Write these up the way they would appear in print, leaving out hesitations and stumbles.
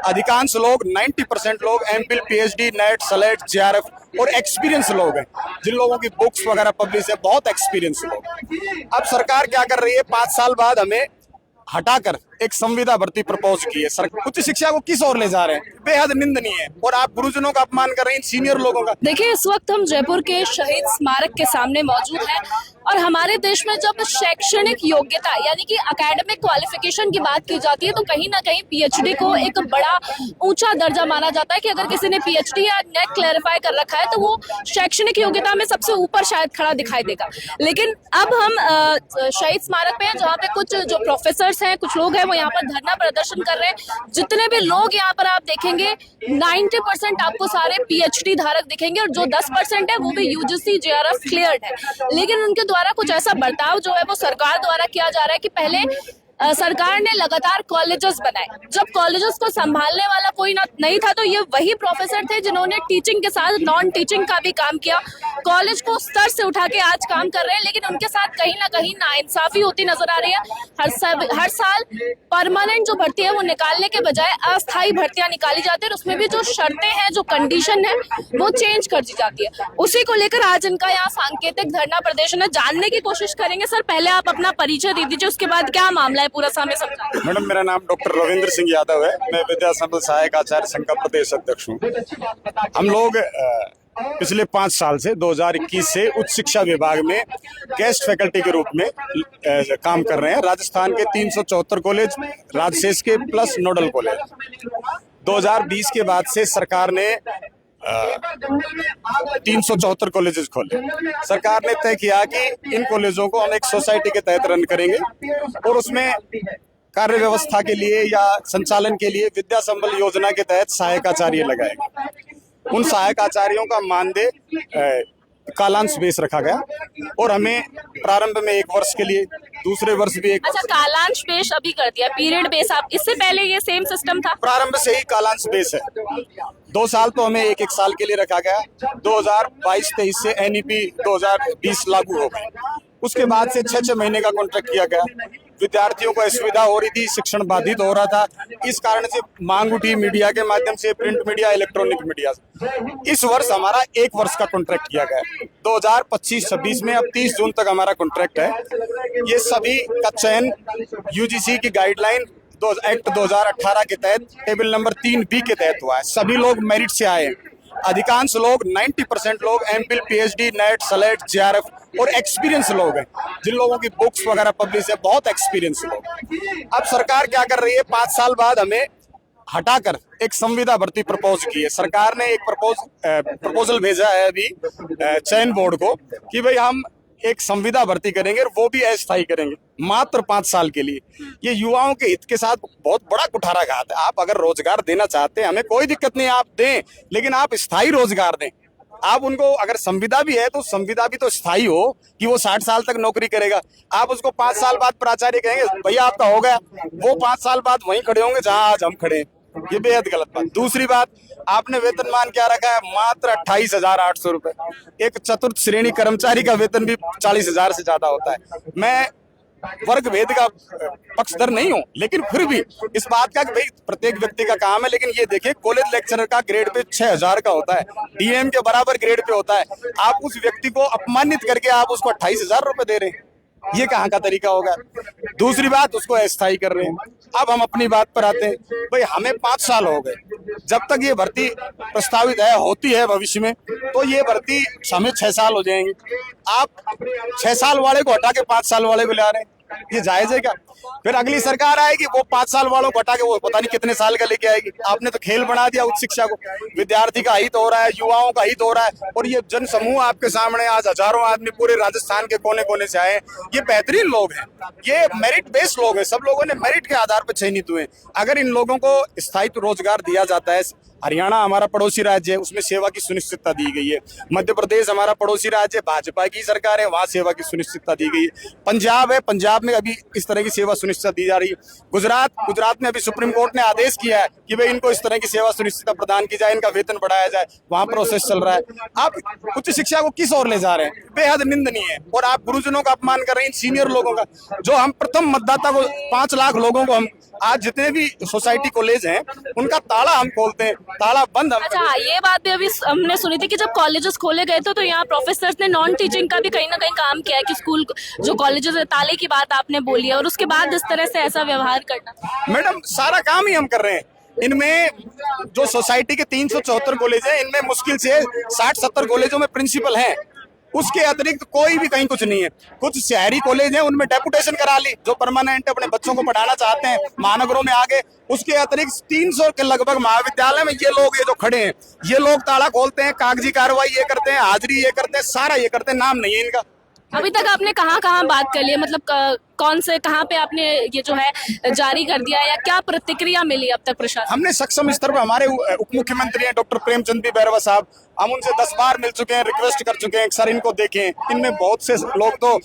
अधिकांश लोग 90% लोग MPhil, PhD, net, slate, JRF और एक्सपीरियंस लोग हैं, जिन लोगों की बुक्स वगैरह पब्लिश है, बहुत एक्सपीरियंस लोग। अब सरकार क्या कर रही है, 5 साल बाद हमें हटाकर एक संविदा भर्ती प्रपोज की है। उच्च शिक्षा को किस ओर ले जा रहे हैं, बेहद निंदनीय है। और आप गुरुजनों का अपमान कर रहे हैं, सीनियर लोगों का। देखिए, इस वक्त हम जयपुर के शहीद स्मारक के सामने मौजूद हैं और हमारे देश में जब शैक्षणिक योग्यता यानी कि एकेडमिक क्वालिफिकेशन की बात की जाती है तो कहीं ना कहीं पीएचडी को एक बड़ा ऊंचा दर्जा माना जाता है कि अगर किसी ने पीएचडी या नेट क्लैरिफाई कर रखा है तो वो शैक्षणिक योग्यता में सबसे ऊपर शायद खड़ा दिखाई देगा। लेकिन अब हम शहीद स्मारक पे हैं जहाँ पे कुछ जो प्रोफेसर्स हैं, कुछ लोग हैं, वो यहाँ पर धरना प्रदर्शन कर रहे हैं। जितने भी लोग यहाँ पर आप देखेंगे 90% आपको सारे पीएचडी धारक दिखेंगे और जो 10% है वो भी यूजीसी जेआरएफ क्लियर्ड है। लेकिन उनके द्वारा कुछ ऐसा बर्ताव जो है वो सरकार द्वारा किया जा रहा है कि पहले सरकार ने लगातार कॉलेजेस बनाए। जब कॉलेजेस को संभालने वाला कोई नहीं था तो ये वही प्रोफेसर थे जिन्होंने टीचिंग के साथ नॉन टीचिंग का भी काम किया, कॉलेज को स्तर से उठा के आज काम कर रहे हैं। लेकिन उनके साथ कहीं ना कहीं नाइंसाफी होती नजर आ रही है। हर साल परमानेंट जो भर्ती है वो निकालने के बजाय अस्थायी भर्तियां निकाली जाती है और उसमें भी जो शर्तें हैं, जो कंडीशन है वो चेंज कर दी जाती है। उसी को लेकर आज इनका यहाँ सांकेतिक धरना प्रदर्शन है। जानने की कोशिश करेंगे। सर, पहले आप अपना परिचय दे दीजिए, उसके बाद क्या मामला है पूरा समय समझा। मैडम, मेरा नाम डॉक्टर रविंद्र सिंह यादव है। मैं विद्या संबल सहायक आचार्य संघ का प्रदेश अध्यक्ष हूँ। हम लोग पिछले 5 साल से 2021 से उच्च शिक्षा विभाग में गेस्ट फैकल्टी के रूप में काम कर रहे हैं। राजस्थान के 374 कॉलेज, राज्यशेष के प्लस नोडल कॉलेज। 2020 के बाद से सरकार ने 374 कॉलेजेस खोले। सरकार ने तय किया कि इन कॉलेजों को हम एक सोसाइटी के तहत रन करेंगे और उसमें कार्य व्यवस्था के लिए या संचालन के लिए विद्या संबल योजना के तहत सहायक आचार्य लगाएंगे। उन सहायक आचार्यों का मानदेय कालांश बेस रखा गया और हमें प्रारंभ में 1 वर्ष के लिए, दूसरे वर्ष भी 1 वर्ष। अच्छा, कालांश बेस अभी कर दिया, पीरियड बेस आप इससे पहले ये सेम सिस्टम था? प्रारंभ से ही कालांश बेस है। 2 साल तो हमें 1-1 साल के लिए रखा गया। 2022-23 से एनईपी 2020 लागू हो गई। उसके बाद से 6-6 महीने का कॉन्ट्रैक्ट किया गया। विद्यार्थियों को असुविधा हो रही थी, शिक्षण बाधित हो रहा था। इस कारण से मांग उठी मीडिया के माध्यम से, प्रिंट मीडिया, इलेक्ट्रॉनिक मीडिया से। इस वर्ष हमारा 1 वर्ष का कॉन्ट्रैक्ट किया गया है। 2025-26 में अब 30 जून तक हमारा कॉन्ट्रैक्ट है। ये सभी का चयन यूजीसी की गाइडलाइन एक्ट 2018 के तहत टेबल नंबर 3B के तहत हुआ है। सभी लोग मेरिट से आए हैं। अधिकांश लोग 90% लोग MPhil, PhD, net, slate, JRF और एक्सपीरियंस लोग हैं, जिन लोगों की बुक्स वगैरह पब्लिश है, बहुत एक्सपीरियंस लोग। अब सरकार क्या कर रही है, 5 साल बाद हमें हटाकर एक संविदा भर्ती प्रपोज की है। सरकार ने एक प्रपोजल भेजा है अभी चयन बोर्ड को कि भाई हम एक संविदा भर्ती करेंगे और वो भी अस्थायी करेंगे, मात्र 5 साल के लिए। ये युवाओं के हित के साथ बहुत बड़ा कुठाराघात है। आप अगर रोजगार देना चाहते हैं, हमें कोई दिक्कत नहीं, आप दें, लेकिन आप स्थायी रोजगार दें। आप उनको, अगर संविदा भी है तो संविदा भी तो स्थायी हो कि वो 60 साल तक नौकरी करेगा। आप उसको 5 साल बाद प्राचार्य कहेंगे भैया आपका हो गया, वो 5 साल बाद वहीं खड़े होंगे जहां आज हम खड़े हैं। ये बेहद गलत बात। दूसरी बात, आपने वेतनमान क्या रखा है, मात्र 28,800 रुपए। एक चतुर्थ श्रेणी कर्मचारी का वेतन भी 40,000 से ज्यादा होता है। मैं वर्ग भेद का पक्षधर नहीं हूं, लेकिन फिर भी इस बात का कि भाई प्रत्येक व्यक्ति का काम है। लेकिन ये देखिए, कॉलेज लेक्चरर का ग्रेड पे 6,000 का होता है, डीएम के बराबर ग्रेड पे होता है। आप उस व्यक्ति को अपमानित करके आप उसको 28,000 रुपए दे रहे हैं, ये कहाँ का तरीका होगा। दूसरी बात, उसको अस्थायी कर रहे हैं। अब हम अपनी बात पर आते हैं। भाई हमें 5 साल हो गए, जब तक ये भर्ती प्रस्तावित है, होती है भविष्य में, तो ये भर्ती हमें 6 साल हो जाएंगे। आप 6 साल वाले को हटा के 5 साल वाले को ला रहे हैं, ये जायज है क्या? फिर अगली सरकार आएगी, वो 5 साल वालों को हटा के वो पता नहीं कितने साल का लेके आएगी। आपने तो खेल बना दिया उच्च शिक्षा को। विद्यार्थी का हित हो रहा है, युवाओं का हित हो रहा है, और ये जन समूह आपके सामने आज हजारों आदमी पूरे राजस्थान के कोने कोने से आए। ये बेहतरीन लोग हैं, ये मेरिट बेस्ड लोग हैं, सब लोगों ने मेरिट के आधार पर चयनित हुए। अगर इन लोगों को स्थायित्व रोजगार दिया जाता है, हरियाणा हमारा पड़ोसी राज्य है, उसमें सेवा की सुनिश्चितता दी गई है। मध्य प्रदेश हमारा पड़ोसी राज्य है, भाजपा की सरकार है, वहां सेवा की सुनिश्चितता दी गई है। पंजाब है, पंजाब गुजरात में अभी इस तरह की सेवा सुनिश्चित दी जा रही है। गुजरात में अभी सुप्रीम कोर्ट ने आदेश किया है कि भाई इनको इस तरह की सेवा सुनिश्चित प्रदान की जाए, इनका वेतन बढ़ाया जाए। वहां प्रोसेस चल रहा है। आप उच्च शिक्षा को किस ओर ले जा रहे हैं? बेहद निंदनीय है। और आप गुरुजनों का अपमान कर रहे हैं, इन सीनियर लोगों का। जो हम प्रथम मतदाता को 5 लाख लोगों को हम आज जितने भी सोसाइटी कॉलेज हैं उनका ताला हम खोलते हैं, ताला बंद हम। अच्छा, ये बात भी अभी हमने सुनी थी कि जब कॉलेजेस खोले गए थे तो यहाँ प्रोफेसर्स ने नॉन टीचिंग का भी कहीं ना कहीं काम किया है कि स्कूल जो कॉलेजेस है, ताले की बात आपने बोली है और उसके बाद इस तरह से ऐसा व्यवहार करना। मैडम सारा काम ही हम कर रहे हैं। इनमें जो सोसाइटी के 374 कॉलेज हैं, इनमें मुश्किल से 60-70 कॉलेजों में प्रिंसिपल हैं। उसके अतिरिक्त कोई भी कहीं कुछ नहीं है। कुछ शहरी कॉलेज हैं, उनमें डेपुटेशन करा ली, जो परमानेंट अपने बच्चों को पढ़ाना चाहते हैं, महानगरों में आ गए। उसके अतिरिक्त 300 के लगभग महाविद्यालय में ये लोग, ये जो खड़े हैं, ये लोग ताला खोलते हैं, कागजी कार्रवाई ये करते हैं, हाजिरी ये करते हैं, सारा ये करते हैं, नाम नहीं है इनका। अभी तक आपने कहाँ बात कर ली है, मतलब कौन से कहाँ पे आपने ये जो है जारी कर दिया या क्या प्रतिक्रिया मिली अब तक प्रशासन? हमने सक्षम स्तर पर, हमारे उप मुख्यमंत्री हैं डॉक्टर प्रेमचंद बैरवा साहब, हम उनसे 10 बार मिल चुके हैं, रिक्वेस्ट कर चुके हैं सर इनको देखें। इनमें बहुत से लोग तो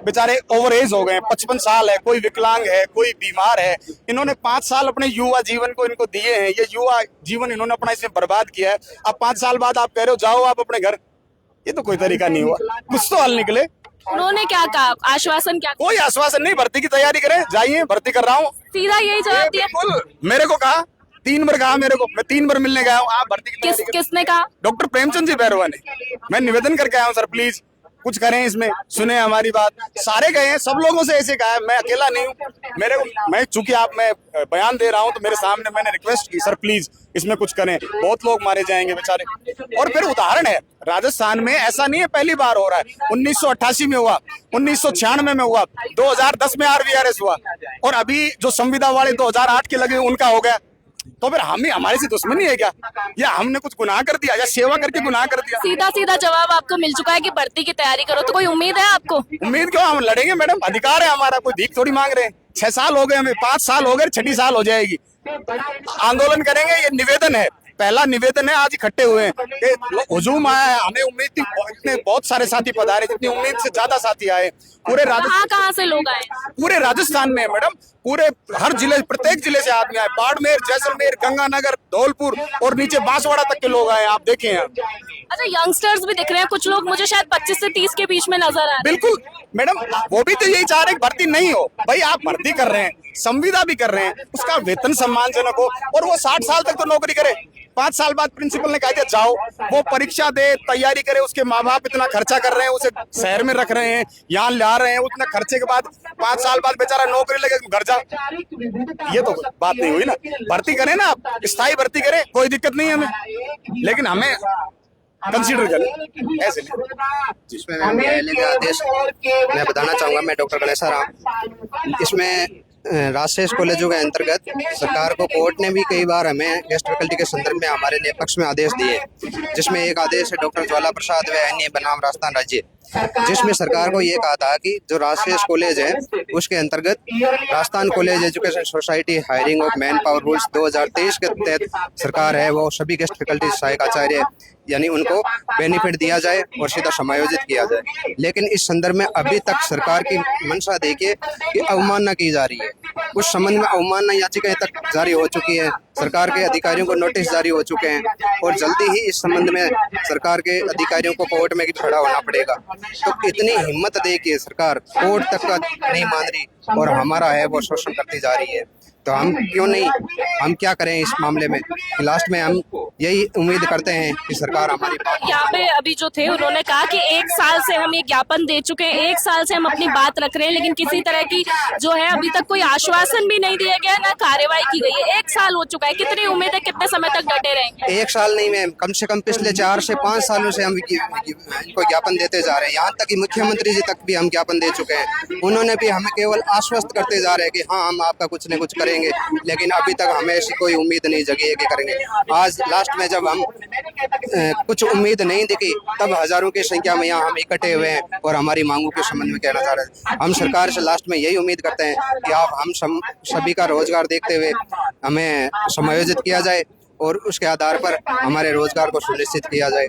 बेचारे ओवर एज हो गए, 55 साल है, कोई विकलांग है, कोई बीमार है। इन्होंने 5 साल अपने युवा जीवन को इनको दिए हैं, ये युवा जीवन इन्होंने अपना इसमें बर्बाद किया है। अब 5 साल बाद आप कह रहे हो जाओ आप अपने घर, ये तो कोई तरीका नहीं हुआ। कुछ तो हल निकले। उन्होंने क्या कहा, आश्वासन क्या? कोई आश्वासन नहीं, भर्ती की तैयारी करें, जाइए भर्ती कर रहा हूँ, सीधा यही जवाब दिया। मेरे को कहा 3 बार कहा मेरे को, मैं 3 बार मिलने गया हूँ, आप भर्ती की तैयारी करें। किसने कहा? डॉक्टर प्रेमचंद जी बैरवा ने। मैं निवेदन करके आया हूँ सर, प्लीज कुछ करें, इसमें सुने हमारी बात। सारे गए हैं, सब लोगों से ऐसे कहा है, मैं अकेला नहीं हूँ। मेरे को, मैं चूंकि मैं बयान दे रहा हूँ तो मेरे सामने मैंने रिक्वेस्ट की, सर प्लीज इसमें कुछ करें, बहुत लोग मारे जाएंगे बेचारे। और फिर उदाहरण है, राजस्थान में ऐसा नहीं है पहली बार हो रहा है। 1988 में हुआ, 1996 में हुआ, 2010 में RVRS हुआ, और अभी जो संविदा वाले 2008 के लगे उनका हो गया। तो फिर हमें, हमारे से दुश्मनी है क्या, या हमने कुछ गुनाह कर दिया, या सेवा करके गुनाह कर दिया? सीधा जवाब आपको मिल चुका है कि भर्ती की तैयारी करो। तो कोई उम्मीद है आपको? उम्मीद क्यों, हम लड़ेंगे मैडम, अधिकार है हमारा, कोई भीख थोड़ी मांग रहे हैं। 6 साल हो गए हमें, 5 साल हो गए, 6ठी साल हो जाएगी। आंदोलन करेंगे, ये निवेदन है, पहला निवेदन है, आज इकट्ठे हुए हैं। हुजूम आया है, हमें उम्मीद थी, इतने बहुत सारे साथी पधारे, जितनी उम्मीद से ज्यादा साथी आए। पूरे कहाँ से लोग आए? पूरे राजस्थान में मैडम, पूरे हर जिले, प्रत्येक जिले से आदमी आए। बाड़मेर, जैसलमेर, गंगानगर, धौलपुर और नीचे बांसवाड़ा तक के लोग आए, आप देखें यहाँ। अच्छा, यंगस्टर्स भी दिख रहे हैं, कुछ लोग मुझे शायद 25 से 30 के बीच में नजर आ रहे हैं। बिल्कुल मैडम, वो भी तो यही चाह रहे हैं भर्ती नहीं हो। भाई आप भर्ती कर रहे हैं, संविदा भी कर रहे हैं, उसका वेतन सम्मानजनक हो, और वो 60 साल तक तो नौकरी करे। 5 साल बाद प्रिंसिपल ने कहा दिया जाओ, वो परीक्षा दे, तैयारी करे, उसके माँ बाप इतना खर्चा कर रहे हैं, उसे शहर में रख रहे हैं, यहाँ ला रहे हैं, उतना खर्चे के बाद 5 साल बाद बेचारा नौकरी लगे, घर जा। ये तो बात नहीं हुई ना। भर्ती करें ना आप, स्थायी भर्ती करें, कोई दिक्कत नहीं है हमें, लेकिन हमें कंसीडर करें ऐसे नहीं। जिसमें न्यायालय का आदेश मैं बताना चाहूँगा, मैं डॉक्टर गणेशा राम। इसमें राजशेष कॉलेजों के अंतर्गत सरकार को कोर्ट ने भी कई बार हमें गेस्ट फैकल्टी के संदर्भ में हमारे पक्ष में आदेश दिए, जिसमें एक आदेश है डॉक्टर ज्वाला प्रसाद व अन्य बनाम राजस्थान राज्य, जिसमें सरकार को ये कहा था कि जो राजशेष कॉलेज है उसके अंतर्गत Rajasthan college education society hiring of man power rules 2023 के तहत सरकार है वो सभी गेस्ट फैकल्टी सहायक आचार्य यानी उनको बेनिफिट दिया जाए और सीधा समायोजित किया जाए। लेकिन इस संदर्भ में अभी तक सरकार की मंशा देखिए कि अवमानना की जा रही है। उस संबंध में अवमानना याचिकाएं तक जारी हो चुकी है, सरकार के अधिकारियों को नोटिस जारी हो चुके हैं, और जल्दी ही इस संबंध में सरकार के अधिकारियों को कोर्ट में खड़ा होना पड़ेगा। तो इतनी हिम्मत दे के सरकार कोर्ट तक का नहीं मान रही और हमारा है वो शोषण करती जा रही है, तो हम क्यों नहीं, हम क्या करें इस मामले में। लास्ट में हम यही उम्मीद करते हैं कि सरकार हमारी बात। यहाँ पे अभी जो थे उन्होंने कहा कि 1 साल से हम ये ज्ञापन दे चुके हैं, 1 साल से हम अपनी बात रख रहे हैं, लेकिन किसी तरह की जो है अभी तक कोई आश्वासन भी नहीं दिया गया, ना कार्रवाई की गई है। 1 साल हो चुका है, कितनी उम्मीद है, कितने समय तक डटे रहेंगे? 1 साल नहीं मैम, कम से कम पिछले 4 से 5 सालों से हम इनको ज्ञापन देते जा रहे हैं। यहाँ तक कि मुख्यमंत्री जी तक भी हम ज्ञापन दे चुके हैं, उन्होंने भी हमें केवल आश्वस्त करते जा रहे हैं कि हाँ हम आपका कुछ न कुछ करेंगे, लेकिन अभी तक हमें ऐसी कोई उम्मीद नहीं जगी है कि करेंगे। आज लास्ट में जब हम कुछ उम्मीद नहीं दिखी, तब हजारों की संख्या में यहाँ हम इकट्ठे हुए हैं और हमारी मांगों के संबंध में कहना चाह रहे हैं। हम सरकार से लास्ट में यही उम्मीद करते हैं कि आप हम सभी का रोजगार देखते हुए हमें समायोजित किया जाए और उसके आधार पर हमारे रोजगार को सुनिश्चित किया जाए।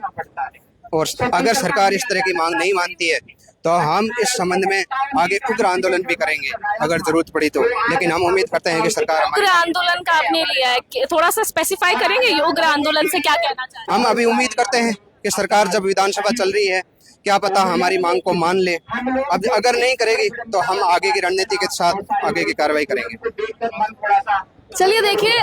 और अगर सरकार इस तरह की मांग नहीं मानती है तो हम इस संबंध में आगे उग्र आंदोलन भी करेंगे अगर जरूरत पड़ी तो। लेकिन हम उम्मीद करते हैं कि सरकार उग्र आंदोलन का आपने लिया है, थोड़ा सा स्पेसिफाई करेंगे ये उग्र आंदोलन से क्या कहना चाहते हैं? हम अभी उम्मीद करते हैं कि सरकार जब विधानसभा चल रही है, क्या पता हमारी मांग को मान ले। अब अगर नहीं करेगी तो हम आगे की रणनीति के साथ आगे की कार्रवाई करेंगे। चलिए देखिए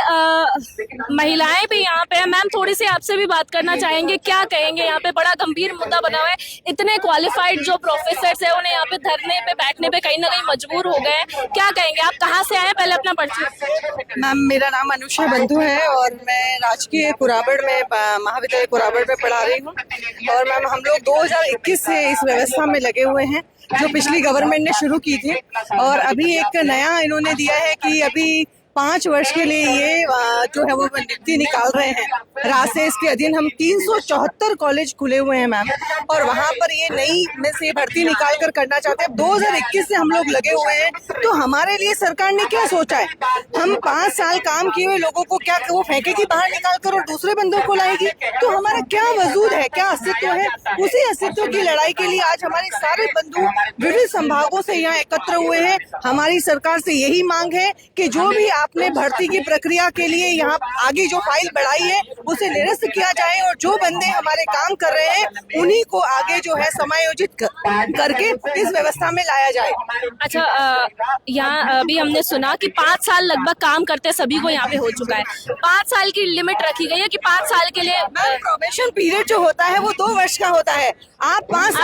महिलाएं भी यहाँ पे हैं। मैम थोड़ी सी आपसे भी बात करना चाहेंगे, क्या कहेंगे? यहाँ पे बड़ा गंभीर मुद्दा बना हुआ है, इतने क्वालिफाइड जो प्रोफेसर्स हैं उन्हें यहाँ पे धरने पे बैठने पे कहीं ना कहीं मजबूर हो गए हैं, क्या कहेंगे? आप कहाँ से आए हैं, पहले अपना परिचय। मैम मेरा नाम अनुषा बंधु है और मैं राजकीय कुराबड़ में महाविद्यालय कुराबड़ में पढ़ा रही हूँ। और मैम हम लोग 2021 से इस व्यवस्था में लगे हुए हैं जो पिछली गवर्नमेंट ने शुरू की थी। और अभी एक नया इन्होंने दिया है कि अभी 5 वर्ष के लिए ये जो है वो नियुक्ति निकाल रहे हैं। रासेस के अधीन हम 374 कॉलेज खुले हुए हैं मैम, और वहाँ पर ये नई में से भर्ती निकाल कर करना चाहते हैं। 2021 से हम लोग लगे हुए हैं, तो हमारे लिए सरकार ने क्या सोचा है? हम 5 साल काम किए हुए लोगों को क्या वो फेंकेगी बाहर निकाल कर और दूसरे बंदों को लाएगी? तो हमारा क्या वजूद है, क्या अस्तित्व है? उसी अस्तित्व की लड़ाई के लिए आज हमारे सारे बंधु विभिन्न संभागों से यहाँ एकत्र हुए हैं। हमारी सरकार से यही मांग है कि जो भी आपने भर्ती की प्रक्रिया के लिए यहाँ आगे जो फाइल बढ़ाई है उसे निरस्त किया जाए, और जो बंदे हमारे काम कर रहे हैं उन्हीं को आगे जो है समायोजित करके इस व्यवस्था में लाया जाए। अच्छा यहाँ अभी हमने सुना कि 5 साल लगभग काम करते सभी को यहाँ पे हो चुका है। 5 साल की लिमिट रखी गई है कि 5 साल के लिए प्रोबेशन पीरियड जो होता है वो 2 वर्ष का होता है। आप 5 साल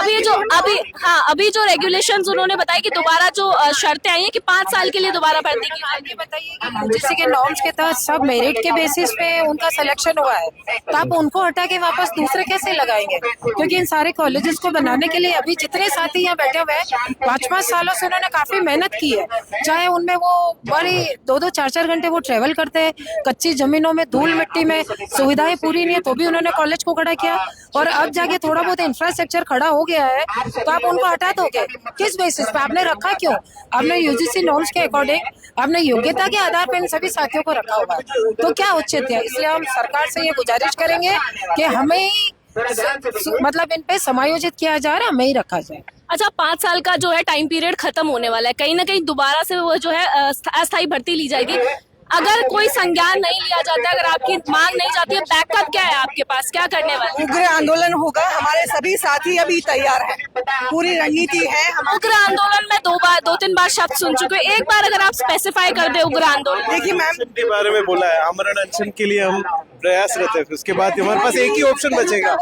अभी जो रेगुलेशंस उन्होंने बताया कि दोबारा जो शर्तें आई है कि 5 साल के लिए दोबारा भर्ती की जाएगी। बताइए कि यूजीसी के नॉर्म्स के तहत सब मेरिट के बेसिस पे उनका सिलेक्शन हुआ है, तो आप उनको हटा के वापस दूसरे कैसे लगाएंगे? क्योंकि इन सारे कॉलेजेस को बनाने के लिए अभी जितने साथी यहाँ बैठे हुए हैं 5-5 सालों से उन्होंने काफी मेहनत की है। चाहे उनमें वो बड़ी 2-2, 4-4 घंटे वो ट्रेवल करते हैं, कच्ची जमीनों में, धूल मिट्टी में, सुविधाएं पूरी नहीं है तो भी उन्होंने कॉलेज को खड़ा किया। और अब जाके थोड़ा बहुत इंफ्रास्ट्रक्चर खड़ा हो गया है तो आप उनको हटा दोगे किस बेसिस पे? आपने रखा क्यों? आपने यूजीसी नॉर्म्स के अकॉर्डिंग, आपने योग्यता के आधार पर इन सभी साथियों को रखा हुआ है, तो क्या उचित है? इसलिए हम सरकार से ये गुजारिश करेंगे कि हमें ही मतलब इन पे समायोजित किया जाए, हमें ही रखा जाए। अच्छा 5 साल का जो है टाइम पीरियड खत्म होने वाला है, कहीं ना कहीं दोबारा से वो जो है अस्थायी भर्ती ली जाएगी। अगर कोई संज्ञान नहीं लिया जाता, अगर आपकी मांग नहीं जाती है, बैकअप क्या है आपके पास, क्या करने वाले? उग्र आंदोलन होगा। हमारे सभी साथी अभी तैयार हैं, पूरी रणनीति है। हम उग्र आंदोलन में 2-3 बार शब्द सुन चुके हैं, एक बार अगर आप स्पेसिफाई कर दे उग्र आंदोलन। देखिए मैम के बारे में बोला है, आमरण अनशन के लिए हम प्रयासरत है, उसके बाद हमारे पास एक ही ऑप्शन बचेगा।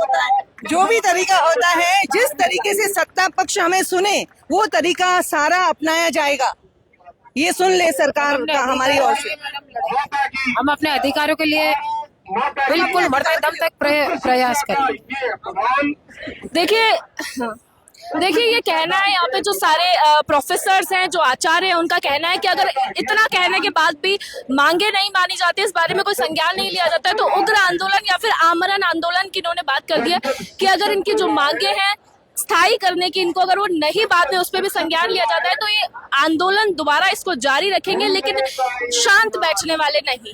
जो भी तरीका होता है, जिस तरीके से सत्ता पक्ष हमें सुने वो तरीका सारा अपनाया जाएगा। ये सुन ले सरकार का हमारी ओर से। हम अपने अधिकारों के लिए बिल्कुल मरते दम तक प्रयास करें। देखिए ये कहना है यहाँ पे जो सारे प्रोफेसर्स हैं, जो आचार्य हैं, उनका कहना है कि अगर इतना कहने के बाद भी मांगे नहीं मानी जाती, इस बारे में कोई संज्ञान नहीं लिया जाता है, तो उग्र आंदोलन या फिर आमरण आंदोलन की इन्होंने बात कर दी है कि अगर इनकी जो मांगे हैं स्थायी करने की, इनको अगर वो नहीं बाद में उस पर भी संज्ञान लिया जाता है तो ये आंदोलन दोबारा इसको जारी रखेंगे, लेकिन शांत बैठने वाले नहीं।